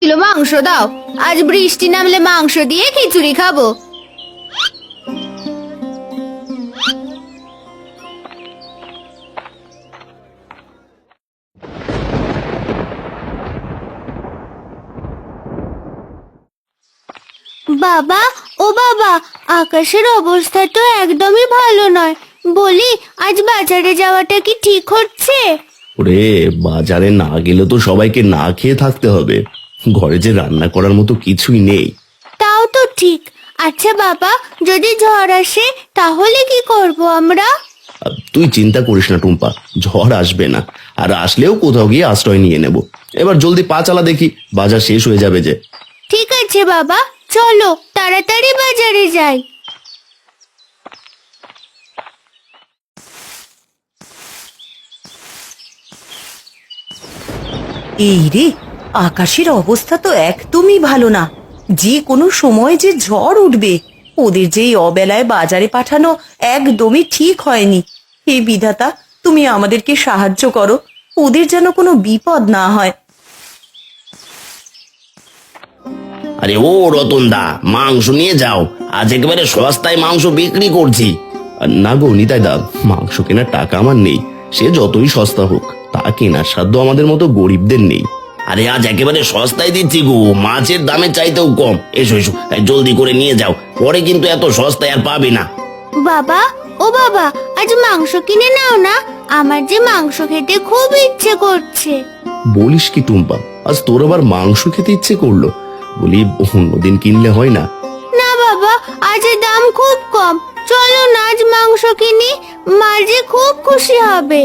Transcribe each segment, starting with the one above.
Kilo মাংস দাও, আজ বৃষ্টি নামলে মাংস দিয়ে খিচুড়ি খাবো। বাবা, ও বাবা, আকাশের অবস্থা তো একদমই ভালো নয়। বলি, আজ বাজারে যাওয়াটা কি ঠিক হচ্ছে? ওরে, বাজারে না গেলে তো সবাইকে না খেয়ে থাকতে হবে। ঘরে যে রান্না করার মতো কিছুই নেই। তাও তো ঠিক। আচ্ছা বাবা, যদি ঝড় আসে তাহলে কি করব আমরা? তুই চিন্তা করিস না টুম্পা, ঝড় আসবে না। আর আসলেও কোথাও গিয়ে আশ্রয় নিয়ে নেব। এবার জলদি পা চালা দেখি, বাজার শেষ হয়ে যাবে যে। ঠিক আছে বাবা, চলো তাড়াতাড়ি বাজারে যাই। এই রে, আকাশের অবস্থা তো একদমই ভালো না। যে কোনো সময় যে ঝড় উঠবে। ওদের যে এই অবেলায় বাজারে পাঠানো একদমই ঠিক হয়নি। হে বিধাতা, তুমি আমাদেরকে সাহায্য করো, ওদের যেন কোনো বিপদ না হয়। আরে ও রতনদা, মাংস নিয়ে যাও, আজ একেবারে সস্তায় মাংস বিক্রি করছি। না গো নিতাই দা, মাংস কেনার টাকা আমার নেই। সে যতই সস্তা হোক, তা কেনার সাধ্য আমাদের মতো গরিবদের নেই। আরে আজ একেবারে সস্তায় দিচ্ছি গো, মাছের দামের চাইতেও কম। এসো এসো, জলদি করে নিয়ে যাও, পরে কিন্তু এত সস্তায় আর পাবে না। বাবা, ও বাবা, আজ মাংস কিনে নাও না, আমার যে মাংস খেতে খুব ইচ্ছে করছে। বলিস কি টুম্পা, আজ তোর আবার মাংস খেতে ইচ্ছে করলো? বলি, অন্যদিন কিনলে হয় না? না বাবা, আজ এর দাম খুব কম, চলো না আজ মাংস কিনি, মা যে খুব খুশি হবে।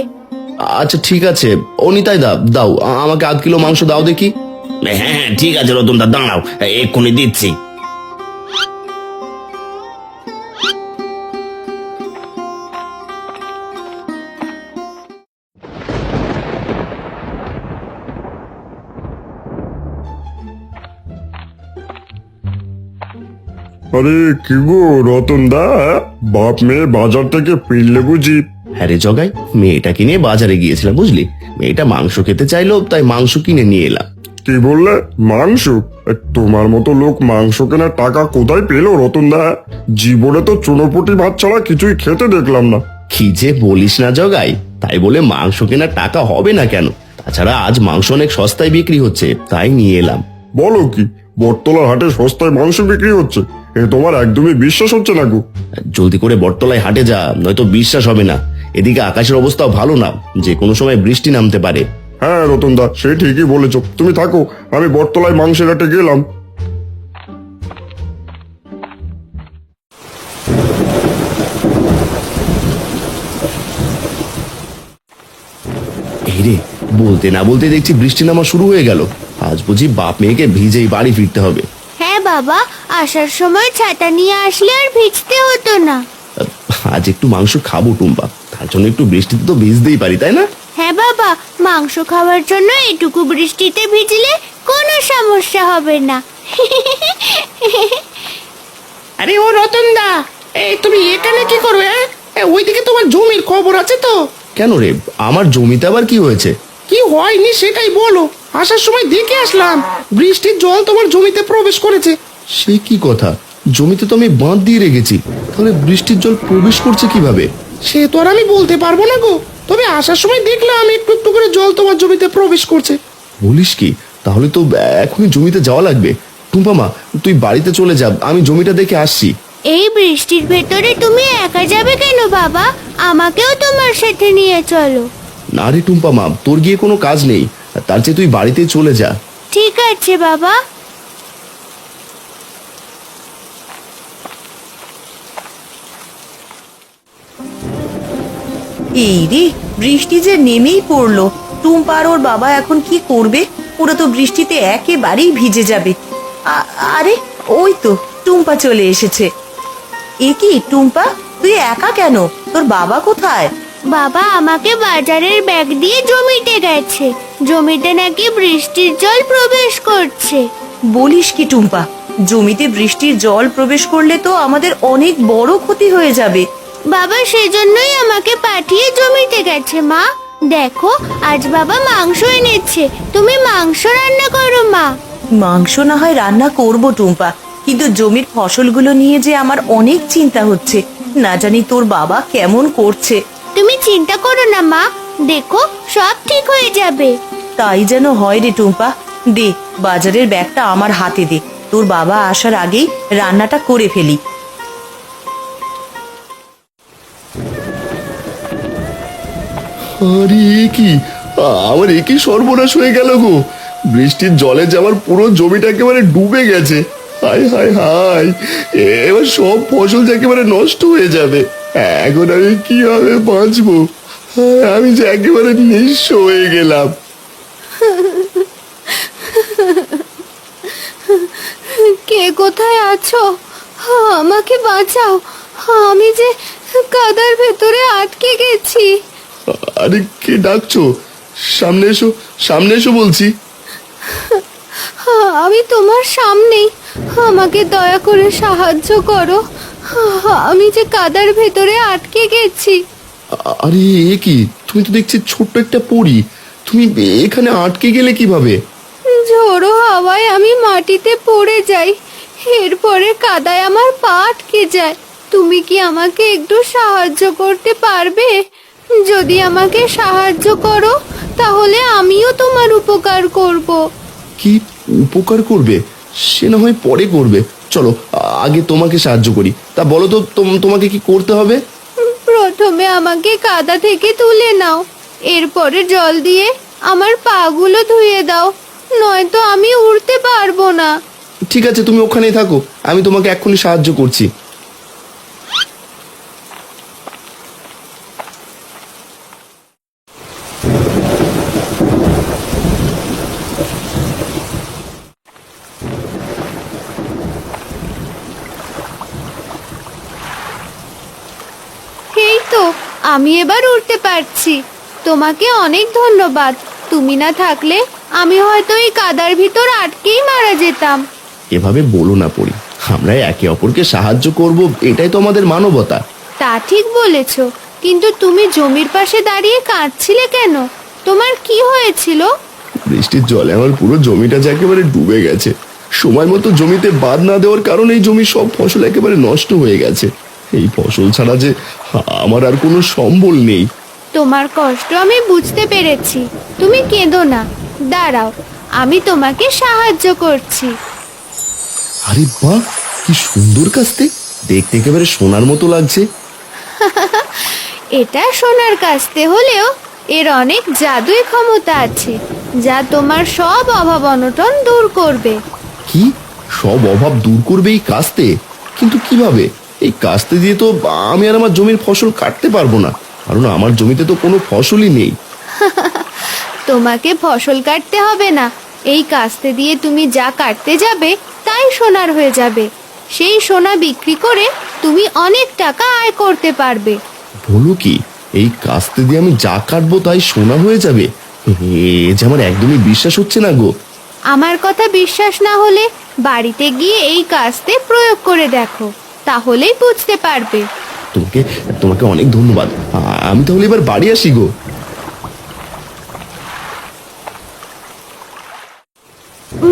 আচ্ছা ঠিক আছে, ও নিতাই দা, দাও আমাকে আধ কিলো মাংস দাও দেখি। হ্যাঁ হ্যাঁ ঠিক আছে রতনদা, দাঁড়াও, এক্ষুনি দিচ্ছি। আরে কি গো রতন দা, বাপ মেয়ে বাজার থেকে ফিরলে বুঝি? হ্যাঁ রে জগাই, মেয়েটাকে নিয়ে বাজারে গিয়েছিলাম বুঝলি। মেয়েটা মাংস খেতে চাইলো, তাই মাংস কিনে নিয়ে এলাম। কি বললে, মাংস? তোমার মতো লোক মাংস কেনার টাকা কোথায় পেলো রতন দা? জীবনে তো চুনোপুটি ভাত ছাড়া কিছুই খেতে দেখলাম না। কি যে বলিস না জগাই, তাই বলে মাংস কেনার টাকা হবে না কেন? তাছাড়া আজ মাংস অনেক সস্তায় বিক্রি হচ্ছে, তাই নিয়ে এলাম। বলো কি, বটতলার হাটে সস্তায় মাংস বিক্রি হচ্ছে? এ তোমার একদমই বিশ্বাস হচ্ছে না গো। জলদি করে বটতলায় হাটে যা, নয়তো বিশ্বাস হবে না। এদিকে আকাশের অবস্থাও ভালো না, যে কোনো সময় বৃষ্টি নামতে পারে। হ্যাঁ রতন দা, সে ঠিকই বলেছ, তুমি থাকো, আমি বটতলায় মাংসের হাটে গেলাম। এই রে, বলতে না বলতে দেখছি বৃষ্টি নামা শুরু হয়ে গেল। আজ বুঝি বাপ মেয়েকে ভিজেই বাড়ি ফিরতে হবে। হ্যাঁ বাবা, আসার সময় ছাতা নিয়ে আসলে আর ভিজতে হতো না। আজ একটু মাংস খাবো টুম্পা, তার জন্য একটু বৃষ্টিতে তো ভিজতেই পারি, তাই না? হ্যাঁ বাবা, মাংস খাওয়ার জন্য এটুকু বৃষ্টিতে ভিজলে কোনো সমস্যা হবে না। আরে ও রতনদা, এই তুমি এখানে কি করবে? ওইদিকে তোমার জমির খবর আছে তো? কেন রে, আমার জমিতে আবার কি হয়েছে? কি হয়নি সেটাই বলো। আসার সময় দেখে আসলাম, বৃষ্টির জল তোমার জমিতে প্রবেশ করেছে। সে কি কথা, জমিতে তো আমি বাঁধ দিয়ে রেখেছি, তাহলে বৃষ্টির জল প্রবেশ করছে কিভাবে? সে তো আর আমি বলতে পারবো না গো, তবে আসার সময় দেখলাম একটু একটু করে জল তোমার জমিতে প্রবেশ করছে। বলিস কি, তাহলে তো এখনই জমিতে যাওয়া লাগবে। টুম্পা মা, তুই বাড়িতে চলে যা, আমি জমিটা দেখে আসছি। এই বৃষ্টির ভেতরে তুমি একা যাবে কেন বাবা? আমাকেও তোমার সাথে নিয়ে চলো। না রে টুম্পা মা, তোর গিয়ে কোনো কাজ নেই, তার চেয়ে তুই বাড়িতে চলে যা। ঠিক আছে বাবা। এই রে, বৃষ্টি যে নেমেই পড়লো। টুম্পা আর ওর বাবা এখন কি করবে? ওরা তো বৃষ্টিতে একেবারেই ভিজে যাবে। আরে ওই তো টুম্পা চলে এসেছে। এ কি টুম্পা, তুই একা কেন? তোর বাবা কোথায়? বাবা আমাকে বাজারের ব্যাগ দিয়ে জমিতে গেছে, জমিতে নাকি বৃষ্টির জল প্রবেশ করছে। বলিস কি টুম্পা, জমিতে বৃষ্টির জল প্রবেশ করলে তো আমাদের অনেক বড় ক্ষতি হয়ে যাবে। বাবা সেজন্যই আমাকে পাঠিয়ে জমিতে গেছে। মা দেখো, আজ বাবা মাংস এনেছে, তুমি মাংস রান্না করো মা। মাংস না হয় রান্না করব টুম্পা, কিন্তু জমির ফসলগুলো নিয়ে যে আমার অনেক চিন্তা হচ্ছে। না জানি তোর বাবা কেমন করছে। তুমি চিন্তা করো না মা, দেখো সব ঠিক হয়ে যাবে। তাই যেন হয় রে টুম্পা। দে বাজারের ব্যাগটা আমার হাতে দে, তোর বাবা আসার আগেই রান্নাটা করে ফেলি। আরে এ কি, আমার একই সর্বনাশ হয়ে গেল গো। বৃষ্টির জলে যে আমার পুরো জমিটা একেবারে ডুবে গেছে। হায় হায় হায়, এবার সব ফসল যে একেবারে নষ্ট হয়ে যাবে। এখন আমি কিভাবে বাঁচবো? হায়, আমি যে একেবারে নিঃস্ব হয়ে গেলাম। কে কোথায় আছো? আমাকে বাঁচাও, আমি যে কাদার ভেতরে আটকে গেছি। আরে কে ডাকছো? সামনে এসো, সামনে এসো বলছি। আমি তোমার সামনেই, আমাকে দয়া করে সাহায্য করো, আমি যে কাদার ভেতরে আটকে গেছি। আরে এ কি, তুমি তো দেখছি ছোট্ট একটা পরী, তুমি এখানে আটকে গেলে কিভাবে? ঝোড়ো হাওয়ায় আমি মাটিতে পড়ে যাই, এরপরে কাদায় আমার পা আটকে যায়। তুমি কি আমাকে একটু সাহায্য করতে পারবে? যদি আমাকে সাহায্য করো তাহলে আমিও তোমার উপকার করব। কি উপকার করবে? সে না হয় পরে করবে, চলো আগে তোমাকে সাহায্য করি। তা বলো তো তোমাকে কি করতে হবে? প্রথমে আমাকে কাদা থেকে তুলে নাও, এরপরে জল দিয়ে আমার পাগুলো ধুয়ে দাও, নয়তো আমি উড়তে পারবো না। ঠিক আছে, তুমি ওখানেই থাকো, আমি তোমাকে এক্ষুনি সাহায্য করছি। এই তো, আমি এবার উড়তে পারছি। তোমাকে অনেক ধন্যবাদ, তুমি না থাকলে আমি হয়তো এই কাদার ভিতর আটকেই মারা যেতাম। এভাবে বলো না পড়ি, আমরা একে অপরকে সাহায্য করব, এটাই তো আমাদের মানবতা। তা ঠিক বলেছ, কিন্তু তুমি জমির পাশে দাঁড়িয়ে কাঁদছিলে কেন? তোমার কি হয়েছিল? বৃষ্টির জলে আমার পুরো জমিটা যে একেবারে ডুবে গেছে। সময় মতো জমিতে বাদ না দেওয়ার কারণে এই জমির সব ফসল একেবারে নষ্ট হয়ে গেছে। এই ফসল ছাড়া যে আমার আর কোনো সম্বল নেই। তোমার কষ্ট আমি বুঝতে পেরেছি, তুমি কেঁদো না, দাঁড়াও, আমি তোমাকে সাহায্য করছি। আরে বাহ, কি সুন্দর কাস্তে, দেখতে একেবারে সোনার মতো লাগছে। এটা সোনার কাস্তে হলেও এর অনেক জাদুই ক্ষমতা আছে, যা তোমার সব অভাব অনটন দূর করবে। কি, সব অভাব দূর করবে এই কাস্তে? কিন্তু কিভাবে? এই কাস্তে দিয়ে তো আমি আর আমার জমির ফসল কাটতে পারবো না, কারণ আমার জমিতে তো কোনো ফসলই নেই। তোমাকে ফসল কাটতে হবে না, এই কাস্তে দিয়ে তুমি যা কাটতে যাবে তাই সোনার হয়ে যাবে। সেই সোনা বিক্রি করে তুমি অনেক টাকা আয় করতে পারবে। বলো কি, এই কাস্তে দিয়ে আমি যা কাটবো তাই সোনা হয়ে যাবে? এ যে আমার একদমই বিশ্বাস হচ্ছে না গো। আমার কথা বিশ্বাস না হলে বাড়িতে গিয়ে এই কাস্তে প্রয়োগ করে দেখো, তাহলেই বুঝতে পারবে। তোমাকে তোমাকে অনেক ধন্যবাদ, আমি তাহলে এবার বাড়ি আসি গো।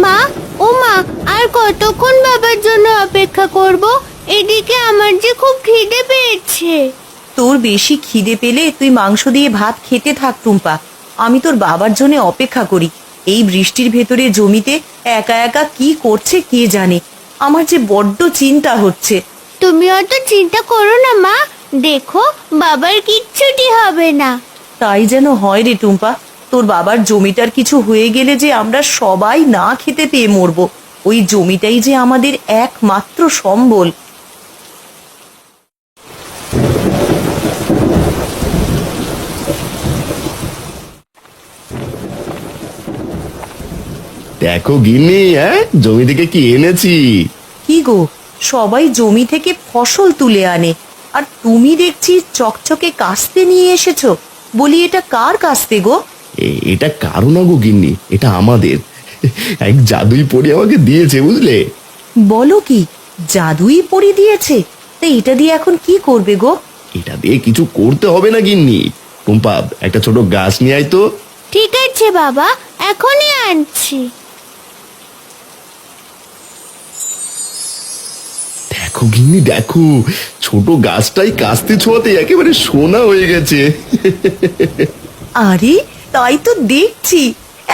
মা, ও মা, আর কতক্ষণ বাবার জন্য অপেক্ষা করব? এদিকে আমার যে খুব খিদে পেয়েছে। তোর বেশি খিদে পেলে তুই মাংস দিয়ে ভাত খেতে থাক টুম্পা, আমি তোর বাবার জন্য অপেক্ষা করি। এই বৃষ্টির ভেতরে জমিতে একা একা কি করছে কে জানে, আমার যে বড্ড চিন্তা হচ্ছে। তুমি অত চিন্তা করো না মা, দেখো বাবার কিচ্ছুটি হবে না। তাই যেন হয় রে টুম্পা, তোর বাবার জমিটার কিছু হয়ে গেলে যে আমরা সবাই না খেতে পেয়ে মরবো। ওই জমিটাই যে আমাদের একমাত্র সম্বল। দেখো গিন্নি, জমি থেকে কি এনেছি। কি গো, সবাই জমি থেকে ফসল তুলে আনে, আর তুমি দেখছি চকচকে কাস্তে নিয়ে এসেছো। বলি এটা কার কাস্তে গো? এটা কারো না গো গিন্নি, এটা আমাদের। এক জাদুই পড়ি আমাকে দিয়েছে, বুঝলে। বলো কি, জাদুই পড়ি দিয়েছে? তা এটা দিয়ে এখন কি করবে গো? এটা দিয়ে কিছু করতে হবে না গিন্নি। টুম্পা, একটা ছোট গাছ নিয়ে আয় তো। ঠিক আছে বাবা, এখনই আনছি। দেখো গিন্নি দেখো, ছোট গাছটাই কাস্তে ছোঁয়াতে একেবারে সোনা হয়ে গেছে। আরে তাই তো দেখছি,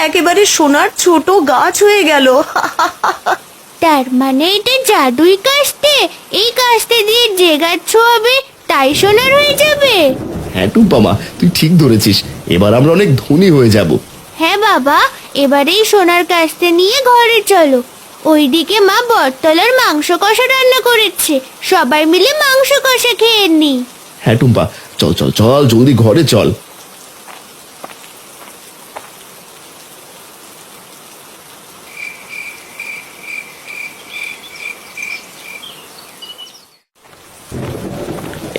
একেবারে সোনার ছোট গাছ হয়ে গেল। তার মানে এটা জাদুই কাস্তে, এই কাস্তে দিয়ে যে গাছ ছোঁয়াবে তাই সোনার হয়ে যাবে। হ্যাঁ টুম্পা মা, তুই ঠিক ধরেছিস, এবার আমরা অনেক ধনী হয়ে যাব। হ্যাঁ বাবা, এবার এই সোনার কাস্তে নিয়ে ঘরে চলো। ওইদিকে মা বটতলার মাংস কষা রান্না করেছে, সবাই মিলে মাংস কষা খেয়ে নি। হ্যাঁ টুম্পা, চল চল চল, জলদি ঘরে চল।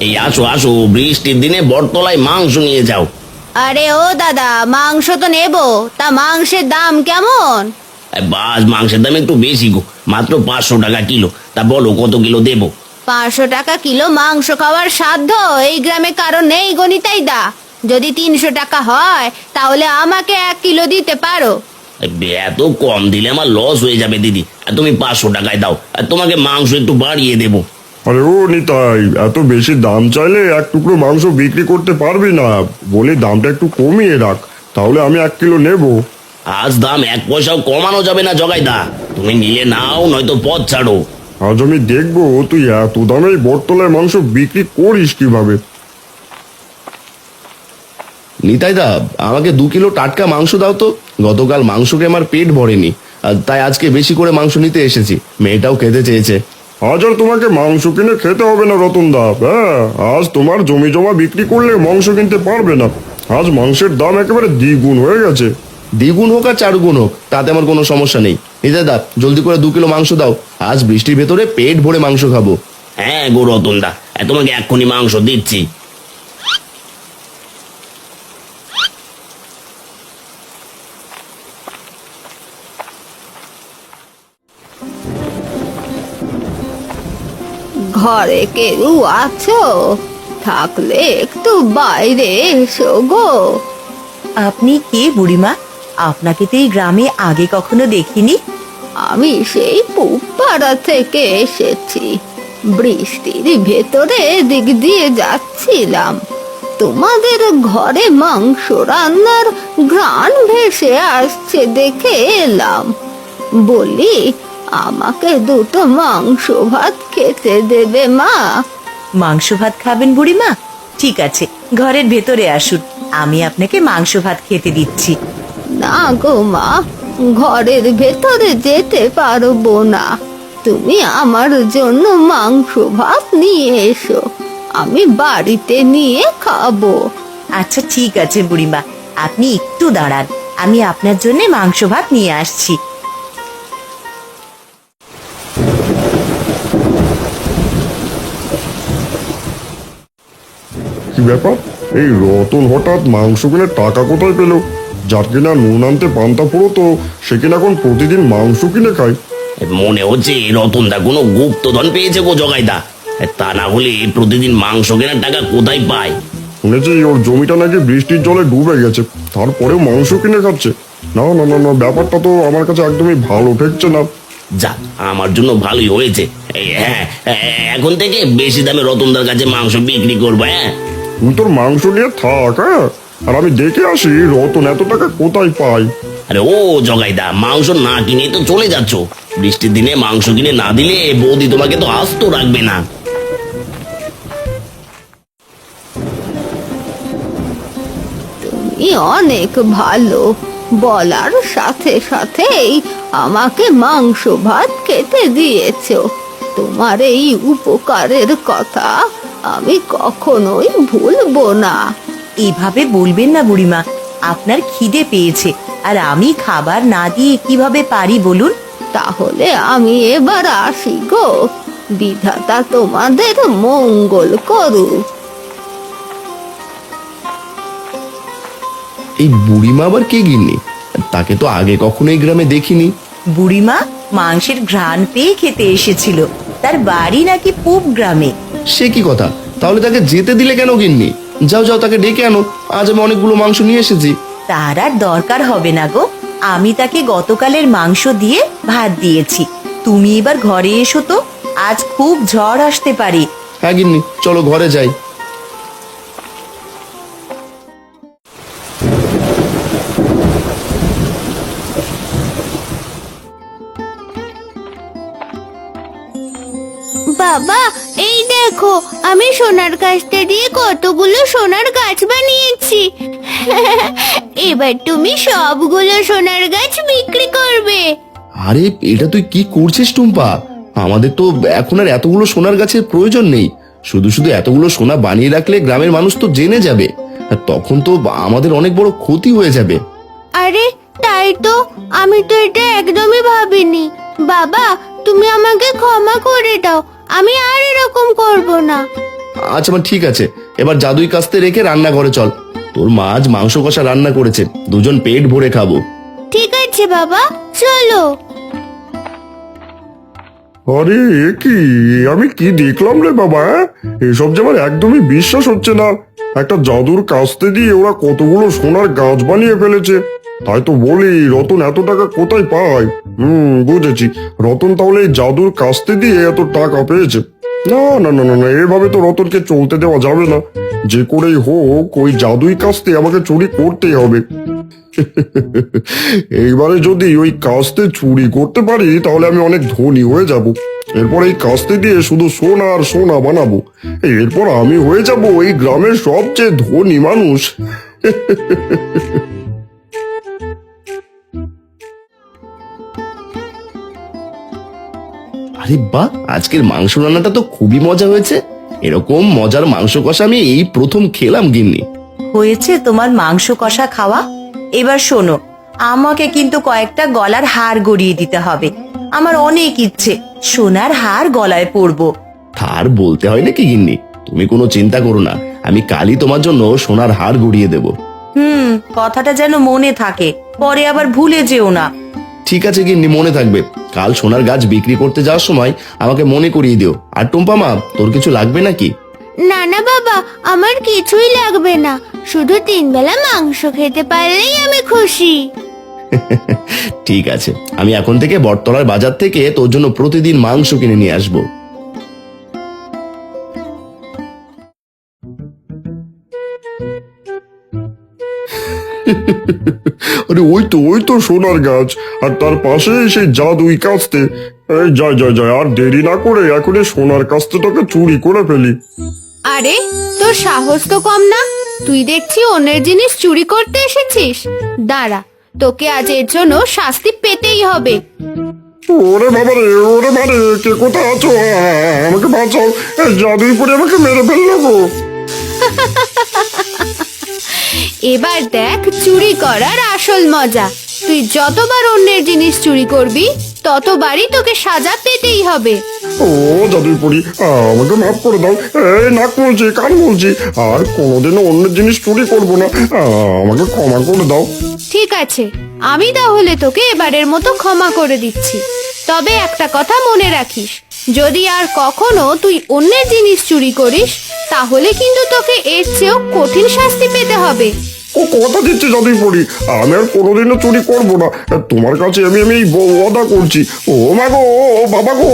এই আসো আসো, বৃষ্টির দিনে বটতলায় মাংস নিয়ে যাও। আরে ও দাদা, মাংস তো নেবো, তা মাংসের দাম কেমন? বাস, মাংসের দাম একটু বেশি গো, মাত্র 500 টাকা কিলো। তা বলো কত কিলো দেবো? 500 টাকা কিলো মাংস খাওয়ার সাধ্য এই গ্রামে কারো নেই গনিতাই দা। যদি 300 টাকা হয় তাহলে আমাকে 1 কিলো দিতে পারো। এত কম দিলে আমার লস হয়ে যাবে দিদি, আর তুমি 500 টাকায় দাও, আর তোমাকে মাংস একটু বাড়িয়ে দেবো। আরে ও নিতাই, এত বেশি দাম চাইলে এক টুকরো মাংস বিক্রি করতে পারবি না, বলে দামটা একটু কমিয়ে রাখ, তাহলে আমি 1 কিলো নেবো। আজ দাম 1 পয়সাও কমানো যাবে না জগাইদা, তুমি নিলে নাও, নয়তো পথ ছাড়ো। আজ আমি দেখবো তুই এত দামে এই বটতলায় মাংস বিক্রি করিস কিভাবে। নিতাই দা, আমাকে 2 কিলো টাটকা মাংস দাও তো, গতকাল মাংসকে আমার পেট ভরেনি, আর তাই আজকে বেশি করে মাংস নিতে এসেছি, মেয়েটাও খেতে চেয়েছে। আজ আর তোমাকে মাংস কিনে খেতে হবে না রতন দা। হ্যাঁ, আজ তোমার জমি জমা বিক্রি করলে মাংস কিনতে পারবে না, আজ মাংসের দাম একেবারে দ্বিগুণ হয়ে গেছে। দ্বিগুণ হোক আর 4 গুণ হোক, তাতে আমার কোনো সমস্যা নেই। নিতাই দা, জলদি করে 2 কিলো মাংস দাও, আজ বৃষ্টির ভেতরে পেট ভরে মাংস খাবো। হ্যাঁ গো রতন দা, তোমাকে এক্ষুনি মাংস দিচ্ছি। ঘরে কেউ আছো? থাকলে একটু বাইরে এসো গো। আপনি কে বুড়িমা? আপনাকে তো এই গ্রামে আগে কখনো দেখিনি। আমি সেই পুপাড়া থেকে এসেছি, বৃষ্টির ভেতরে দিক দিয়ে যাচ্ছিলাম, তোমাদের ঘরে মাংস রান্নার ঘ্রাণ ভেসে আসছে দেখে এলাম। বলি, আমাকে 2টো মাংস ভাত খেতে দেবে মা? মাংস ভাত খাবেন বুড়িমা? ঠিক আছে, ঘরের ভেতরে আসুন, আমি আপনাকে মাংস ভাত খেতে দিচ্ছি। না গো মা, ঘরের ভেতরে যেতে পারবো না, তুমি আমার জন্য মাংস ভাত নিয়ে এসো, আমি বাড়িতে নিয়ে খাবো। আচ্ছা ঠিক আছে বুড়িমা, আপনি একটু দাঁড়ান, আমি আপনার জন্য মাংস ভাত নিয়ে আসছি। কি ব্যাপার, এই রতন হঠাৎ মাংস কিনে টাকা কোথায় পেলো? যার কিনা নুন আনতে পান্তা ফুরোতো, সে কিনা এখন প্রতিদিন মাংস কিনে খায়। মনে হচ্ছে রতনদা কোনো গুপ্তধন পেয়েছে গো জগাইদা, তা না হলে প্রতিদিন মাংস কেনার টাকা কোথায় পায়? শুনেছি ওর জমিটা নাকি বৃষ্টির জলে ডুবে গেছে, তারপরেও মাংস কিনে খাচ্ছে। না না না না, ব্যাপারটা তো আমার কাছে একদমই ভালো ঠেকছে না। যা, আমার জন্য ভালোই হয়েছে। হ্যাঁ, এখন থেকে বেশি দামে রতনদার কাছে মাংস বিক্রি করবো। হ্যাঁ, তুই তোর মাংস নিয়ে থাক, হ্যাঁ, আর আমি দেখে আসি রতন এত টাকা কোথায় পায়। আরে ও জগাইদা, মাংস না কিনে তো চলে যাচ্ছ, বৃষ্টির দিনে মাংস কিনে না দিলে বৌদি তোমাকে তো আস্ত রাখবে না। তুমি অনেক ভালো, বলার সাথে সাথেই আমাকে মাংস ভাত খেতে দিয়েছো। তোমার এই উপকারের কথা আমি কখনোই ভুলবো না। এভাবে বলবেন না বুড়িমা, আপনার খিদে পেয়েছে, আর আমি খাবার না দিয়ে কিভাবে পারি বলুন? তাহলে আমি এবার আসি গো, বিধাতা তোমাদের মঙ্গল করুক। এই বুড়িমা আবার কে গিন্নি? তাকে তো আগে কখনো এই গ্রামে দেখিনি। বুড়িমা মাংসের ঘ্রাণ পেয়ে খেতে এসেছিল, তার বাড়ি নাকি পূব গ্রামে। সে কি কথা, তাহলে তাকে যেতে দিলে কেন গিন্নি? যাও যাও, তাকে ডেকে আনো, আজ আমি অনেকগুলো মাংস নিয়ে এসেছি। তার আর দরকার হবে না গো, আমি তাকে গতকালের মাংস দিয়ে ভাত দিয়েছি। তুমি এবার ঘরে এসো তো, আজ খুব ঝড় আসতে পারে। হ্যাঁ গিন্নি, চলো ঘরে যাই। বাবা, এই দেখো আমি সোনার কাস্তে দিয়ে কতগুলো সোনার গাছ বানিয়েছি। এবার তুমি সবগুলো সোনার গাছ বিক্রি করবে। আরে এটা তুই কি করছিস টুম্পা? আমাদের তো এখন আর এতগুলো সোনার গাছের প্রয়োজন নেই। শুধু শুধু এতগুলো সোনা বানিয়ে রাখলে গ্রামের মানুষ তো জেনে যাবে, আর তখন তো আমাদের অনেক বড় ক্ষতি হয়ে যাবে। আরে তাই তো, আমি তো এটা একদমই ভাবিনি। বাবা, তুমি আমাকে ক্ষমা করে দাও, আমি আর এরকম করব না। আচ্ছা মা, ঠিক আছে, এবার জাদুই কাস্তে রেখে রান্নাঘরে চল। তোর মা আজ মাংস কষা রান্না করেছে, দুজন পেট ভরে খাবো। ঠিক আছে বাবা, চলো। আরে এ কি, আমি কি দেখলাম রে বাবা? এসব যে আমার একদমই বিশ্বাস হচ্ছে না। একটা জাদুর কাস্তে দিয়ে ওরা কতগুলো সোনার গাছ বানিয়ে ফেলেছে। তাই তো বলি, রতন এত টাকা কোথায় পায়? বুঝেছি, রতন তাহলে এই জাদুর কাস্তে দিয়ে এত টাকা পেয়েছে। না না না না না, এভাবে তো রতনকে চলতে দেওয়া যাবে না। যে করেই হোক ওই জাদুই কাস্তে আমাকে চুরি করতেই হবে। এইবারে যদি ওই কাস্তে চুরি করতে পারি তাহলে আমি অনেক ধনী হয়ে যাব। এরপর এই কাস্তে দিয়ে শুধু সোনা আর সোনা বানাবো। এরপর আমি হয়ে যাব এই গ্রামের সবচেয়ে ধনী মানুষ। আরে বাহ, আজকের মাংস রান্নাটা তো খুবই মজা হয়েছে। এরকম মজার মাংস কষা আমি এই প্রথম খেলাম গিন্নি। হয়েছে তোমার মাংস কষা খাওয়া? এবার শোনো, আমাকে কিন্তু কয়েকটা গলার হার গড়িয়ে দিতে হবে। আমার অনেক ইচ্ছে সোনার হার গলায় পরবো। তার বলতে হয় নাকি গিন্নি, তুমি কোনো চিন্তা করো না, আমি কালই তোমার জন্য সোনার হার গড়িয়ে দেব। কথাটা যেন মনে থাকে, পরে আবার ভুলে যেও না। ঠিক আছে গিন্নি, মনে থাকবে। কাল সোনার গাছ বিক্রি করতে যাওয়ার সময় আমাকে মনে করিয়ে দিও। আর টুম্পা মা, তোর কিছু লাগবে নাকি? না না বাবা, আমার কিছুই লাগবে না, শুধু 3 বেলা মাংস খেতে পারলেই আমি খুশি। ঠিক আছে, আমি এখন থেকে বটতলার বাজার থেকে তোর জন্য প্রতিদিন মাংস কিনে নিয়ে আসবো। আরে ওই তো সোনার গাছ, আর তার পাশে সেই জাদুই কাস্তে। এই জয় জয় জয়, আর দেরি না করে এখন এই সোনার কাস্তেটাকে চুরি করে ফেলি। আরে তোর সাহস তো কম না, তুই দেখছি অন্যের জিনিস চুরি করতে এসেছিস। দাঁড়া, তোকে আজ এর জন্য শাস্তি পেতেই হবে। ওরে বাবা রে, ওরে বাবা, কে কোথায় আছো? আমাকে বাঁচাও, এই জাদুই পরে আমাকে মেরে ফেললো গো। এবার দেখ চুরি করার আসল মজা। তুই যতবার অন্যের জিনিস চুরি করবি ততবারই তোকে সাজা পেতেই হবে। ও জাদুই পরি, আমাকে মাফ করে দাও। এই নাক বলছি, কান বলছি, আর কোনোদিনও অন্যের জিনিস চুরি করবো না। আমাকে ক্ষমা করে দাও। ঠিক আছে, আমি তাহলে তোকে এবারের মতো ক্ষমা করে দিচ্ছি। তবে একটা কথা মনে রাখিস, যদি আর কখনো তুই অন্যের জিনিস চুরি করিস তাহলে কিন্তু তোকে এর চেয়েও কঠিন শাস্তি পেতে হবে। ও কথা দিচ্ছে জাদুই পরি, আমি আর কোনোদিনও চুরি করবো না। তোমার কাছে আমি এই ওয়াদা করছি। ও মা গো, ও বাবা গো।